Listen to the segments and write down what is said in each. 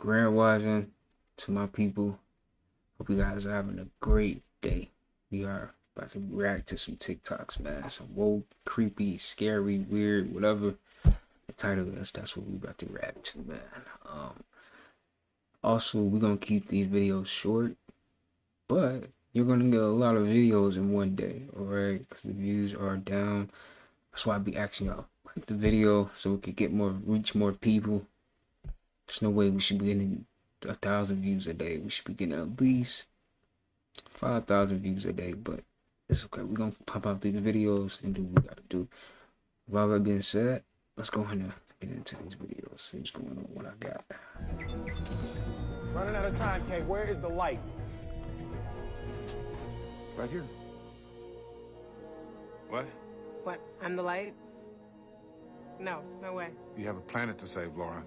Grand Rising to my people. Hope you guys are having a great day. We are about to react to some TikToks, man. Some woke, creepy, scary, weird, whatever the title is. That's what we about to react to, man. Also, we're gonna keep these videos short, but you're gonna get a lot of videos in one day, alright? Because the views are down. That's why I be asking y'all like the video so we could reach more people. There's no way we should be getting 1,000 views a day. We should be getting at least 5,000 views a day, but it's okay. We're gonna pump out these videos and do what we gotta do. With all that being said, let's go ahead and get into these videos. See what's going on, what I got. Running out of time, Kay. Where is the light? Right here. What? What? I'm the light? No, no way. You have a planet to save, Laura.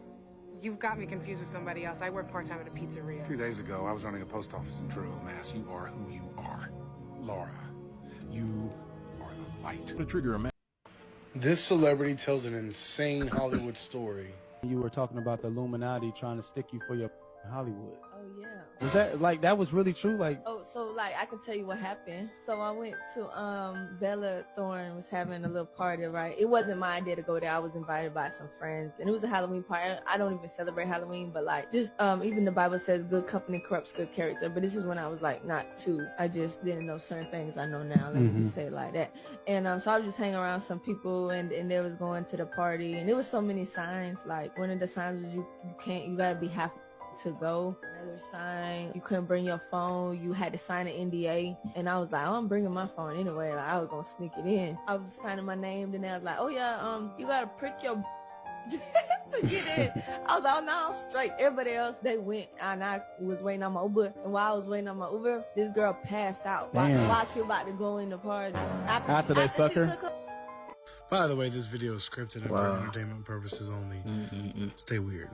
You've got me confused with somebody else. I work part-time at a pizzeria. 2 days ago, I was running a post office in Truro, Mass. You are who you are. Laura, you are the light. To trigger a man. This celebrity tells an insane Hollywood story. You were talking about the Illuminati trying to stick you for your Hollywood. Oh yeah. Was that like that was really true? Like, oh, so like I can tell you what happened. So I went to Bella Thorne was having a little party, right? It wasn't my idea to go there. I was invited by some friends, and it was a Halloween party. I don't even celebrate Halloween, but like just even the Bible says good company corrupts good character. But this is when I was like not too. I just didn't know certain things I know now. Let me just say it like that. And so I was just hanging around some people, and they was going to the party, and there was so many signs. Like one of the signs was you gotta be half to go. Another sign, you couldn't bring your phone, you had to sign an NDA. And I was like, oh, I'm bringing my phone anyway. Like I was gonna sneak it in. I was signing my name, then I was like, oh yeah, you gotta prick your to get in. I was like, oh no, I'm straight. Everybody else, they went, and I was waiting on my Uber. And while I was waiting on my Uber, this girl passed out while she was about to go in the party. After they suck her? By the way, this video is scripted and for entertainment purposes only. Stay weird.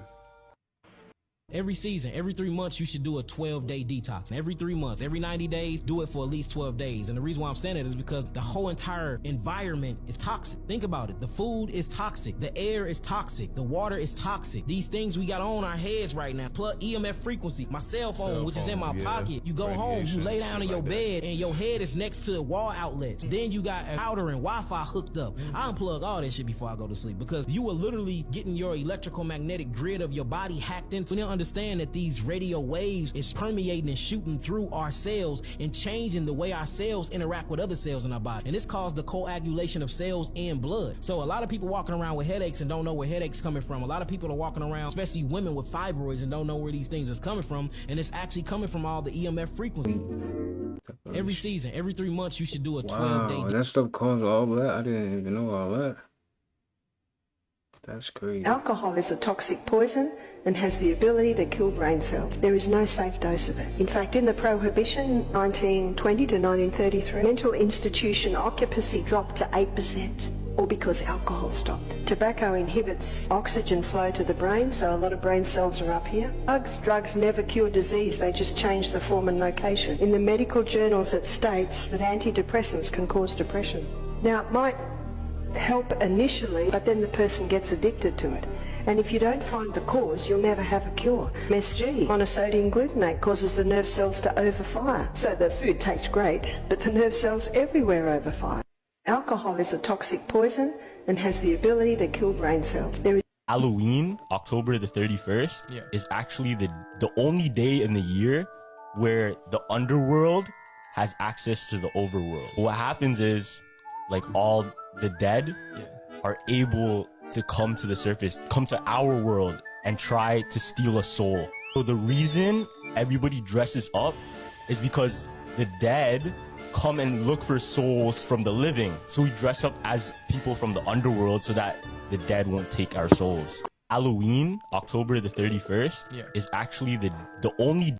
Every season, every 3 months, you should do a 12-day detox. And every 3 months, every 90 days, do it for at least 12 days. And the reason why I'm saying it is because the whole entire environment is toxic. Think about it. The food is toxic. The air is toxic. The water is toxic. These things we got on our heads right now. Plus EMF frequency. My cell phone, which is in my pocket. You go home, you lay down in your bed, and your head is next to the wall outlets. Then you got a router and Wi-Fi hooked up. I unplug all that shit before I go to sleep because you are literally getting your electrical magnetic grid of your body hacked into. Understand that these radio waves is permeating and shooting through our cells and changing the way our cells interact with other cells in our body, and this caused the coagulation of cells and blood. So a lot of people walking around with headaches and don't know where headaches coming from. A lot of people are walking around, especially women with fibroids, and don't know where these things is coming from, and it's actually coming from all the EMF frequency. Every season, every 3 months, you should do a 12-day. That stuff caused all that. I didn't even know all that. That's crazy. Alcohol is a toxic poison and has the ability to kill brain cells. There is no safe dose of it. In fact, in the Prohibition 1920 to 1933, mental institution occupancy dropped to 8%, all because alcohol stopped. Tobacco inhibits oxygen flow to the brain, so a lot of brain cells are up here. Drugs never cure disease, they just change the form and location. In the medical journals it states that antidepressants can cause depression. Now, it might help initially, but then the person gets addicted to it. And if you don't find the cause, you'll never have a cure. MSG, monosodium glutamate, causes the nerve cells to overfire. So the food tastes great, but the nerve cells everywhere overfire. Alcohol is a toxic poison and has the ability to kill brain cells. Halloween, October the 31st, is actually the only day in the year where the underworld has access to the overworld. What happens is, like, all the dead are able to come to the surface, come to our world, and try to steal a soul. So the reason everybody dresses up is because the dead come and look for souls from the living. So we dress up as people from the underworld so that the dead won't take our souls. Halloween, October the 31st, is actually the only.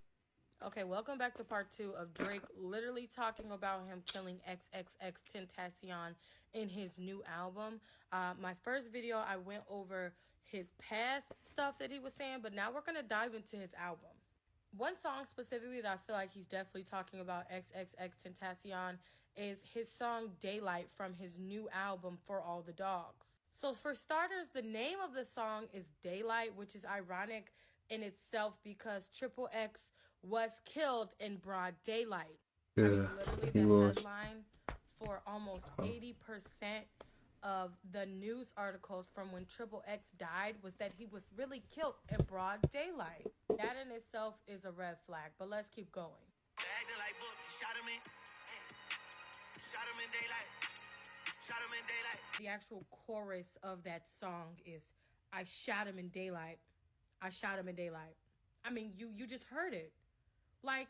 Okay, welcome back to part 2 of Drake literally talking about him killing XXXTentacion in his new album. My first video, I went over his past stuff that he was saying, but now we're going to dive into his album. One song specifically that I feel like he's definitely talking about XXXTentacion is his song Daylight from his new album For All the Dogs. So for starters, the name of the song is Daylight, which is ironic in itself because Triple X was killed in broad daylight. Yeah, I mean, literally he the was. headline for almost 80% of the news articles from when Triple X died was that he was really killed in broad daylight. That in itself is a red flag, but let's keep going. The actual chorus of that song is, I shot him in daylight. I shot him in daylight. I mean, you just heard it. Like,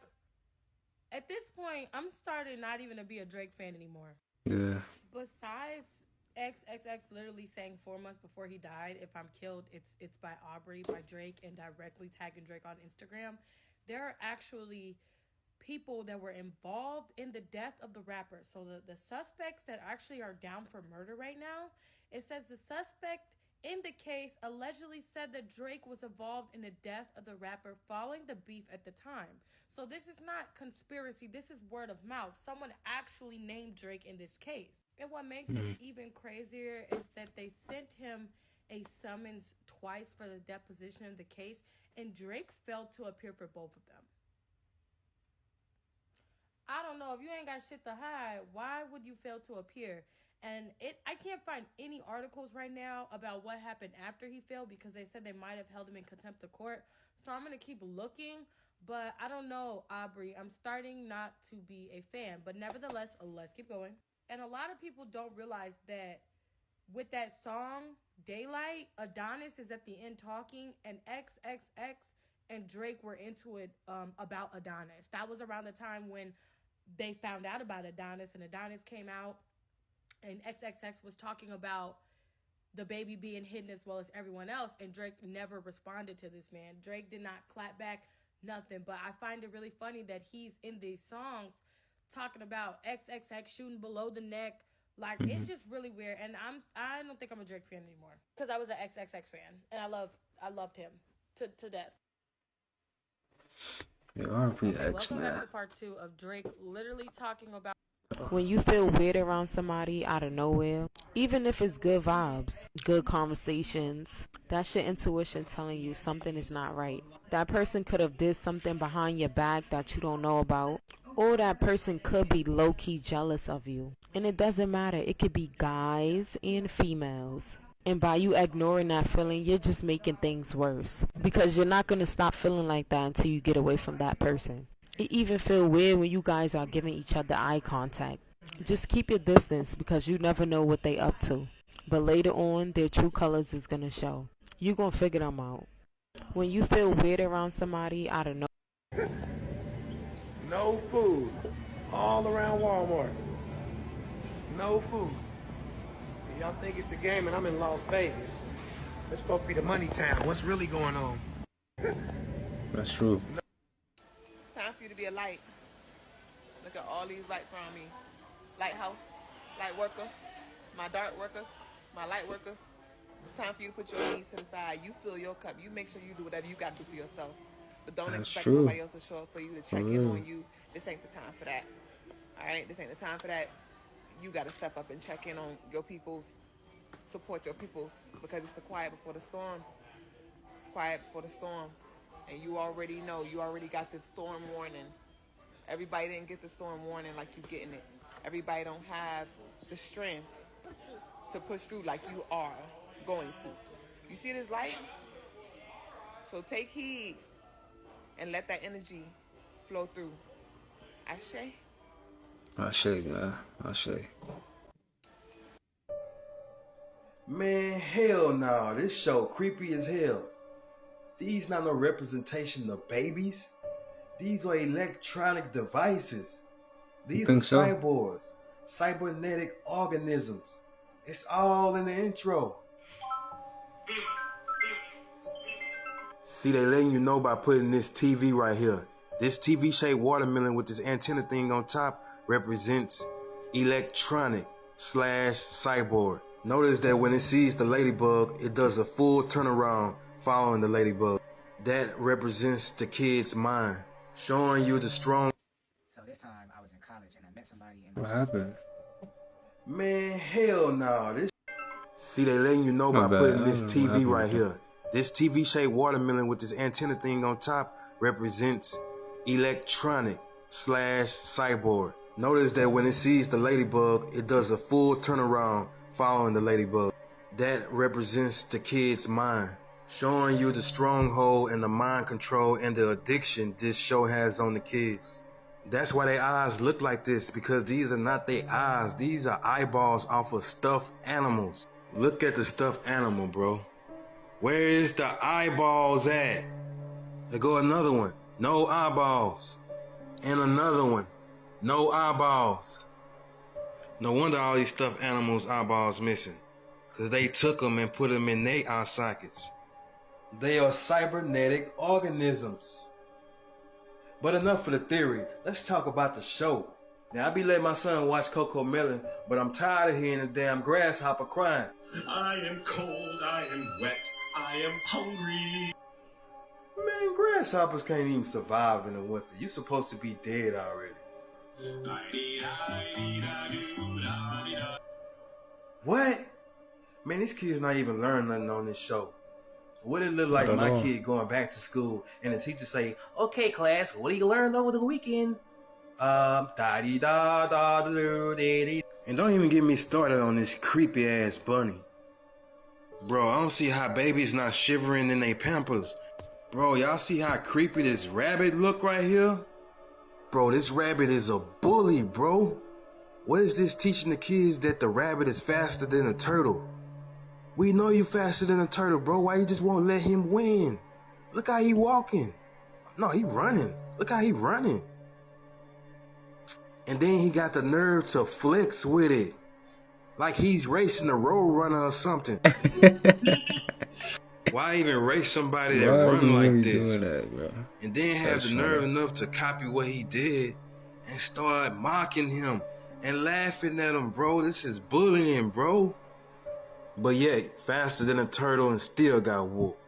at this point, I'm starting not even to be a Drake fan anymore. Yeah. Besides XXX literally saying 4 months before he died, if I'm killed, it's by Aubrey, by Drake, and directly tagging Drake on Instagram, there are actually people that were involved in the death of the rapper. So the suspects that actually are down for murder right now, it says the suspect in the case allegedly said that Drake was involved in the death of the rapper following the beef at the time. So this is not conspiracy, this is word of mouth. Someone actually named Drake in this case. And what makes this even crazier is that they sent him a summons twice for the deposition in the case, and Drake failed to appear for both of them. I don't know, if you ain't got shit to hide, why would you fail to appear? And I can't find any articles right now about what happened after he failed because they said they might have held him in contempt of court. So I'm going to keep looking, but I don't know, Aubrey. I'm starting not to be a fan, but nevertheless, let's keep going. And a lot of people don't realize that with that song, Daylight, Adonis is at the end talking, and XXX and Drake were into it about Adonis. That was around the time when they found out about Adonis, and Adonis came out, and XXX was talking about the baby being hidden as well as everyone else, and Drake never responded to this man. Drake did not clap back, nothing. But I find it really funny that he's in these songs talking about XXX shooting below the neck. Like, it's just really weird, and I don't think I'm a Drake fan anymore because I was an XXX fan, and I loved him to death. Yeah, R.I.P. Okay, X, welcome man. back to part 2 of Drake literally talking about when you feel weird around somebody out of nowhere, even if it's good vibes, good conversations, that's your intuition telling you something is not right. That person could have did something behind your back that you don't know about, or that person could be low-key jealous of you. And it doesn't matter, it could be guys and females. And by you ignoring that feeling, you're just making things worse, because you're not going to stop feeling like that until you get away from that person. It even feel weird when you guys are giving each other eye contact. Just keep your distance because you never know what they up to. But later on, their true colors is going to show. You going to figure them out. When you feel weird around somebody, I don't know. No food. All around Walmart. No food. Y'all think it's the game and I'm in Las Vegas. It's supposed to be the money town. What's really going on? That's true. Time for you to be a light. Look at all these lights around me. Lighthouse, light worker, my dark workers, my light workers. It's time for you to put your needs inside. You fill your cup. You make sure you do whatever you got to do for yourself. But don't expect nobody else to show up for you to check in on you. This ain't the time for that. All right? This ain't the time for that. You got to step up and check in on your peoples. Support your peoples, because it's the quiet before the storm. It's quiet before the storm. And you already know, you already got the storm warning. Everybody didn't get the storm warning like you getting it. Everybody don't have the strength to push through like you are going to. You see this light? So take heed and let that energy flow through. Ashe? Ashe, man. Ashe. Man, hell no. This show creepy as hell. These not no representation of babies. These are electronic devices. These are cyborgs, cybernetic organisms. It's all in the intro. See, they letting you know by putting this TV right here. This TV-shaped watermelon with this antenna thing on top represents electronic / cyborg. Notice that when it sees the ladybug, it does a full turnaround following the ladybug. That represents the kid's mind, showing you the strong. So this time I was in college and I met somebody. What happened? Man, hell no. See, they letting you know by putting this TV right here. This TV-shaped watermelon with this antenna thing on top represents electronic / cyborg. Notice that when it sees the ladybug, it does a full turnaround following the ladybug. That represents the kid's mind, showing you the stronghold and the mind control and the addiction this show has on the kids. That's why their eyes look like this, because these are not their eyes. These are eyeballs off of stuffed animals. Look at the stuffed animal, bro. Where is the eyeballs at? There go another one. No eyeballs. And another one. No eyeballs. No wonder all these stuffed animals' eyeballs missing. Because they took them and put them in their eye sockets. They are cybernetic organisms. But enough for the theory. Let's talk about the show. Now, I be letting my son watch Coco Melon, but I'm tired of hearing this damn grasshopper crying. I am cold, I am wet, I am hungry. Man, grasshoppers can't even survive in the winter. You supposed to be dead already. What? Man, these kids not even learning nothing on this show. What it look like my kid going back to school and the teacher say, okay, class, what do you learn over the weekend? Da-dee-da-da-doo-dee-dee. And don't even get me started on this creepy ass bunny. Bro, I don't see how babies not shivering in their pampers. Bro, y'all see how creepy this rabbit look right here? Bro, this rabbit is a bully, bro. What is this teaching the kids that the rabbit is faster than a turtle? We know you faster than a turtle, bro. Why you just won't let him win? Look how he walking. No, he running. Look how he running. And then he got the nerve to flex with it. Like he's racing a road runner or something. Why even race somebody that run like really this? Doing that, bro? And then have the nerve enough to copy what he did and start mocking him and laughing at him, bro. This is bullying, bro. But yet, faster than a turtle and still got whooped.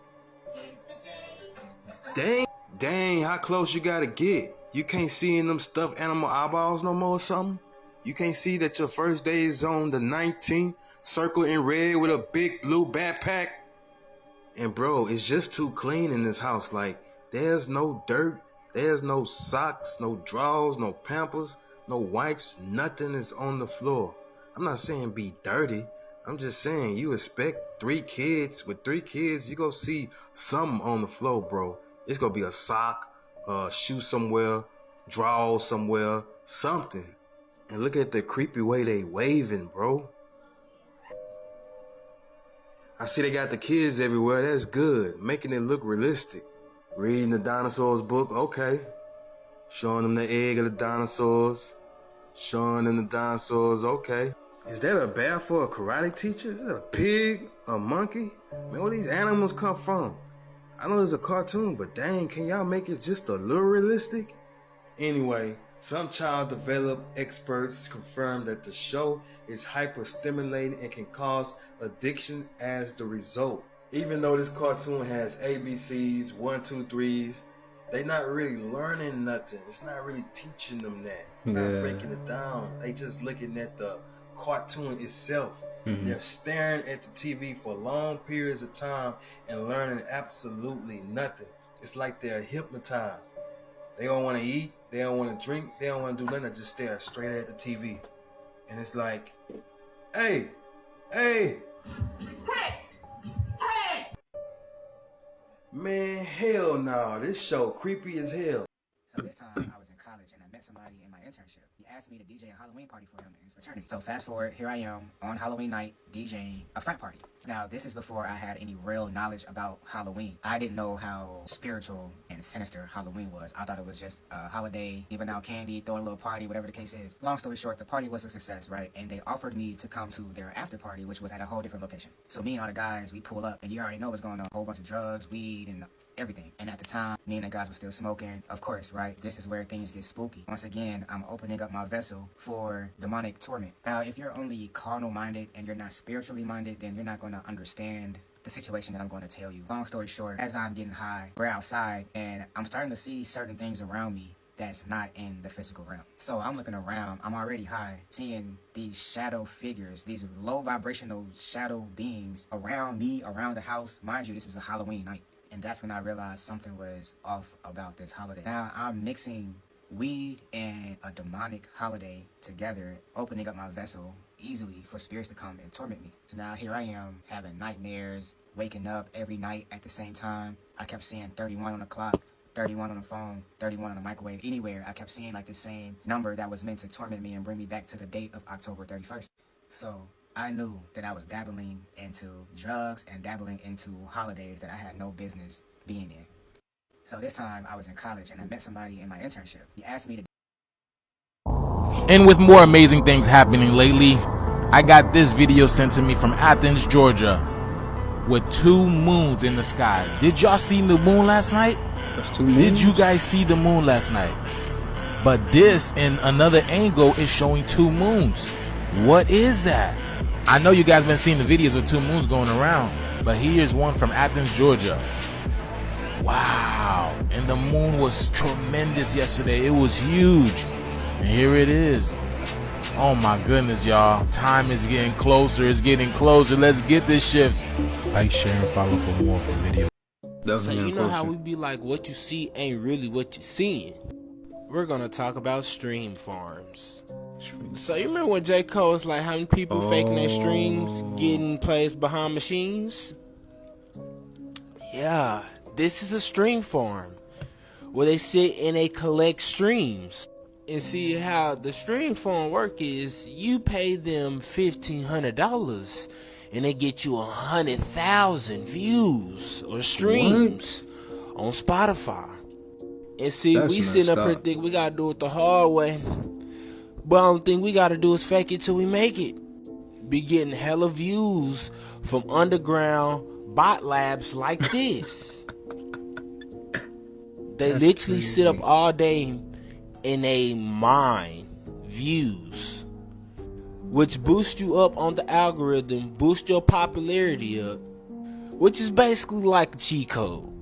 Dang, how close you gotta get? You can't see in them stuffed animal eyeballs no more or something? You can't see that your first day is on the 19th, circle in red with a big blue backpack? And bro, it's just too clean in this house. Like, there's no dirt, there's no socks, no drawers, no pampers, no wipes, nothing is on the floor. I'm not saying be dirty. I'm just saying, you expect 3 kids. With 3 kids, you go see something on the floor, bro. It's gonna be a sock, a shoe somewhere, drawers somewhere, something. And look at the creepy way they waving, bro. I see they got the kids everywhere. That's good. Making it look realistic. Reading the dinosaurs book, okay. Showing them the egg of the dinosaurs. Showing them the dinosaurs, okay. Is that a bear for a karate teacher? Is that a pig? A monkey? Man, where these animals come from? I know it's a cartoon, but dang, can y'all make it just a little realistic? Anyway, some child development experts confirm that the show is hyper-stimulating and can cause addiction as the result. Even though this cartoon has ABCs, 1, 2, 3s, they not really learning nothing. It's not really teaching them that. It's not breaking it down. They just looking at the cartoon itself. They're staring at the TV for long periods of time and learning absolutely nothing. It's like they're hypnotized. They don't want to eat, they don't want to drink, they don't want to do nothing, just stare straight at the TV. And it's like, hey. Man, hell no, this show creepy as hell. So this time I was in college and I met somebody in my internship. He asked me to DJ a Halloween party for him in his fraternity. So fast forward, here I am on Halloween night DJing a frat party. Now this is before I had any real knowledge about Halloween. I didn't know how spiritual and sinister Halloween was. I thought it was just a holiday, giving out candy, throwing a little party, whatever the case is. Long story short, the party was a success, right? And they offered me to come to their after party, which was at a whole different location. So me and all the guys, we pull up and you already know what's going on. A whole bunch of drugs, weed, and everything. And at the time, me and the guys were still smoking. Of course, right? This is where things get spooky. Once again, I'm opening up my vessel for demonic torment. Now, if you're only carnal minded and you're not spiritually minded, then you're not going to understand the situation that I'm going to tell you. Long story short, as I'm getting high, we're outside and I'm starting to see certain things around me that's not in the physical realm. So I'm looking around, I'm already high, seeing these shadow figures, these low vibrational shadow beings around me, around the house. Mind you, this is a Halloween night. And that's when I realized something was off about this holiday. Now I'm mixing weed and a demonic holiday together, opening up my vessel easily for spirits to come and torment me. So now here I am having nightmares, waking up every night at the same time. I kept seeing 31 on the clock, 31 on the phone, 31 on the microwave, anywhere. I kept seeing like the same number that was meant to torment me and bring me back to the date of October 31st. So I knew that I was dabbling into drugs and dabbling into holidays that I had no business being in. So this time I was in college and I met somebody in my internship. He asked me to. And with more amazing things happening lately, I got this video sent to me from Athens, Georgia, with 2 moons in the sky. Did y'all see the moon last night? That's 2 moons? Did you guys see the moon last night? But this, in another angle, is showing 2 moons. What is that? I know you guys been seeing the videos with 2 moons going around, but here's one from Athens, Georgia. Wow, and the moon was tremendous yesterday. It was huge. And here it is. Oh my goodness, y'all. Time is getting closer. It's getting closer. Let's get this shit. Like, share, and follow for more from videos. So you know how we be like, what you see ain't really what you're seeing. We're gonna talk about stream farms. So you remember when J. Cole was like, how many people faking their streams, getting plays behind machines? Yeah, this is a stream farm where they sit and they collect streams. And see how the stream farm work is, you pay them $1,500 and they get you 100,000 views or streams on Spotify. And see, we sitting up here thinking we gotta do it the hard way, but the only thing we gotta do is fake it till we make it. Be getting hella views from underground bot labs like this. They literally sit up all day and they mine views, which boost you up on the algorithm, boost your popularity up, which is basically like a cheat code.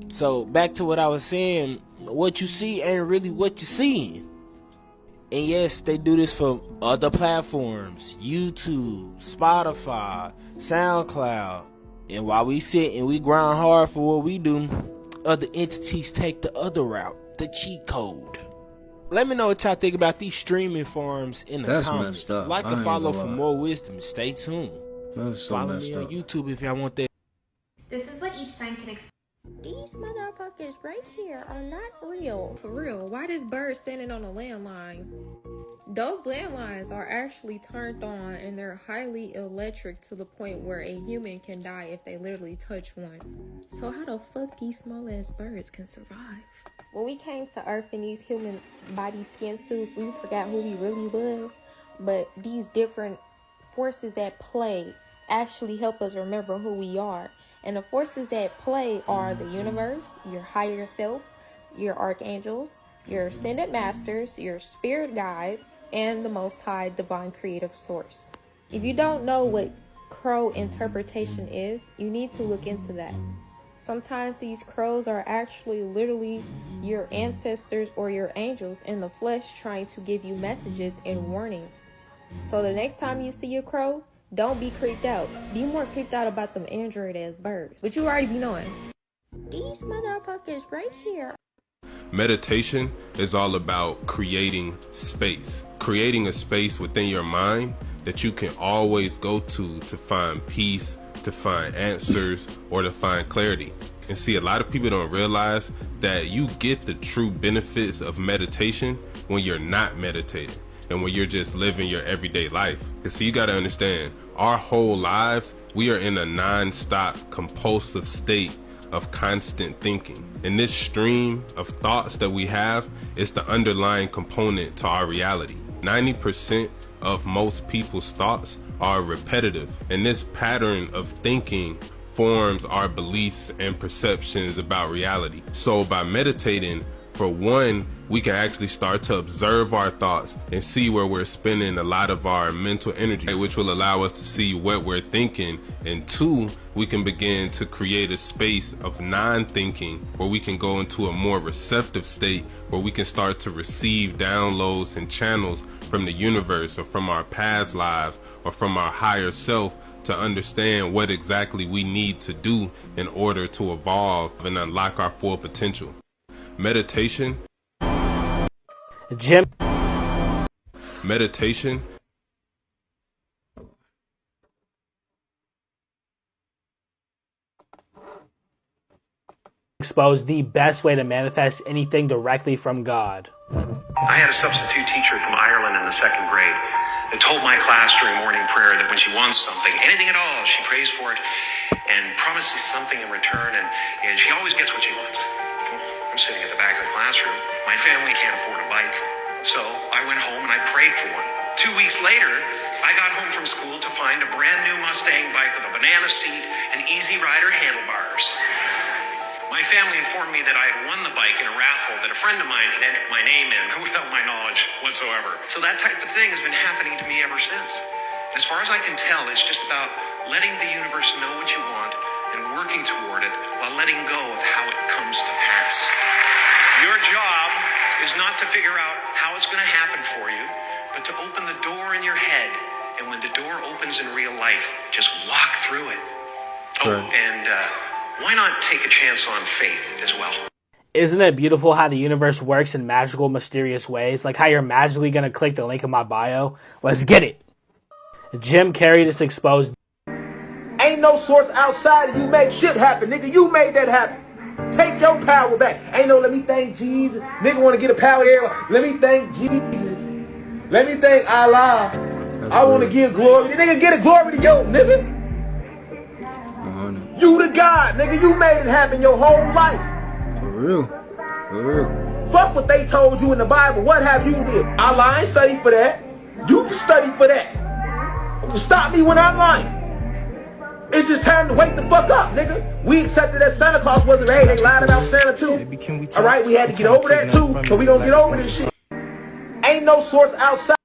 So back to what I was saying, what you see ain't really what you're seeing. And yes, they do this for other platforms, YouTube, Spotify, SoundCloud. And while we sit and we grind hard for what we do, other entities take the other route, the cheat code. Let me know what y'all think about these streaming farms in the comments. Like and follow for more wisdom. Stay tuned. Follow me on YouTube if y'all want that. This is what each sign can explain. These motherfuckers right here are not real. For real, why this bird standing on a landline? Those landlines are actually turned on and they're highly electric to the point where a human can die if they literally touch one. So how the fuck these small ass birds can survive? When we came to Earth in these human body skin suits, we forgot who we really was. But these different forces at play actually help us remember who we are. And the forces at play are the universe, your higher self, your archangels, your ascended masters, your spirit guides, and the most high divine creative source. If you don't know what crow interpretation is, you need to look into that. Sometimes these crows are actually literally your ancestors or your angels in the flesh trying to give you messages and warnings. So the next time you see a crow, don't be creeped out. Be more creeped out about them android ass birds. But you already be knowing. These motherfuckers right here. Meditation is all about creating space. Creating a space within your mind that you can always go to find peace, to find answers, or to find clarity. And see, a lot of people don't realize that you get the true benefits of meditation when you're not meditating and when you're just living your everyday life. Because see, you got to understand, our whole lives, we are in a non-stop compulsive state of constant thinking. And this stream of thoughts that we have is the underlying component to our reality. 90% of most people's thoughts are repetitive, and this pattern of thinking forms our beliefs and perceptions about reality. So by meditating For one, we can actually start to observe our thoughts and see where we're spending a lot of our mental energy, which will allow us to see what we're thinking. And two, we can begin to create a space of non-thinking where we can go into a more receptive state, where we can start to receive downloads and channels from the universe or from our past lives or from our higher self, to understand what exactly we need to do in order to evolve and unlock our full potential. Meditation. Meditation. Expose the best way to manifest anything directly from God. I had a substitute teacher from Ireland in the 2nd grade that told my class during morning prayer that when she wants something, anything at all, she prays for it and promises something in return, and she always gets what she wants. I'm sitting at the back of the classroom. My family can't afford a bike, so I went home and I prayed for one. 2 weeks later, I got home from school to find a brand new Mustang bike with a banana seat and Easy Rider handlebars. My family informed me that I had won the bike in a raffle that a friend of mine had entered my name in without my knowledge whatsoever. So that type of thing has been happening to me ever since. As far as I can tell, it's just about letting the universe know what you want and working toward it while letting go of how it comes to pass. Your job is not to figure out how it's going to happen for you, but to open the door in your head. And when the door opens in real life, just walk through it. Oh, and why not take a chance on faith as well? Isn't it beautiful how the universe works in magical, mysterious ways? Like how you're magically going to click the link in my bio? Let's get it. Jim Carrey just exposed. Ain't no source outside of you make shit happen, nigga. You made that happen. Take your power back. Ain't no let me thank Jesus. Nigga want to get a power there. Let me thank Jesus. Let me thank Allah. I want to give glory. The nigga get a glory to you, nigga. You the God, nigga. You made it happen your whole life. For real. For real. Fuck what they told you in the Bible. What have you did? Allah ain't study for that. You can study for that. Stop me when I'm lying. It's just time to wake the fuck up, nigga. We accepted that Santa Claus wasn't, hey, they lied about Santa too. Alright, we had to get over that too, so we gonna get over this shit. Ain't no source outside.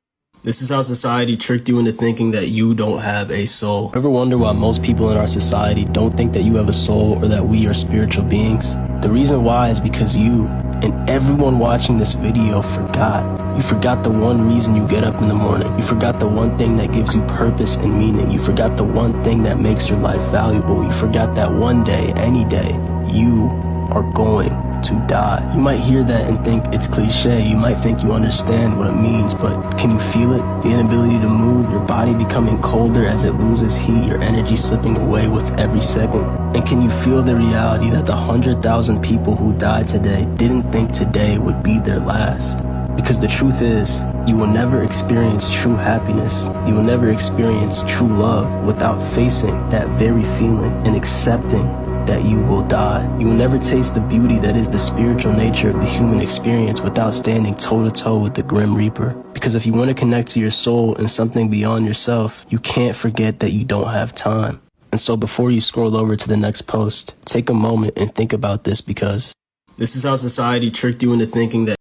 This is how society tricked you into thinking that you don't have a soul. Ever wonder why most people in our society don't think that you have a soul or that we are spiritual beings? The reason why is because you and everyone watching this video forgot. You forgot the one reason you get up in the morning. You forgot the one thing that gives you purpose and meaning. You forgot the one thing that makes your life valuable. You forgot that one day, any day, you are going to die. You might hear that and think it's cliche. You might think you understand what it means, but can you feel it? The inability to move, your body becoming colder as it loses heat, your energy slipping away with every second. And can you feel the reality that the 100,000 people who died today didn't think today would be their last? Because the truth is, you will never experience true happiness. You will never experience true love without facing that very feeling and accepting that you will die. You will never taste the beauty that is the spiritual nature of the human experience without standing toe-to-toe with the Grim Reaper. Because if you want to connect to your soul and something beyond yourself, you can't forget that you don't have time. And so before you scroll over to the next post, take a moment and think about this, because this is how society tricked you into thinking that.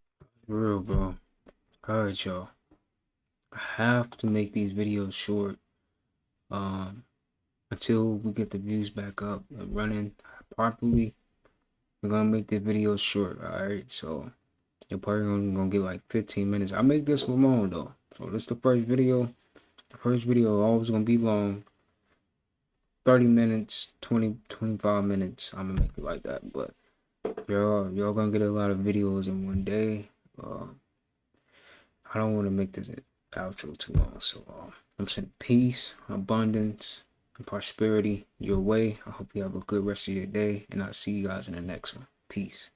For real, bro. Alright, y'all. I have to make these videos short. Until we get the views back up and running properly, we're gonna make the videos short. Alright, so you're probably gonna get like 15 minutes. I make this one long though. So this is the first video. The first video always gonna be long. 30 minutes, 25 minutes. I'm gonna make it like that. But y'all gonna get a lot of videos in one day. I don't want to make this outro too long. So I'm saying peace, abundance, and prosperity your way. I hope you have a good rest of your day, and I'll see you guys in the next one. Peace.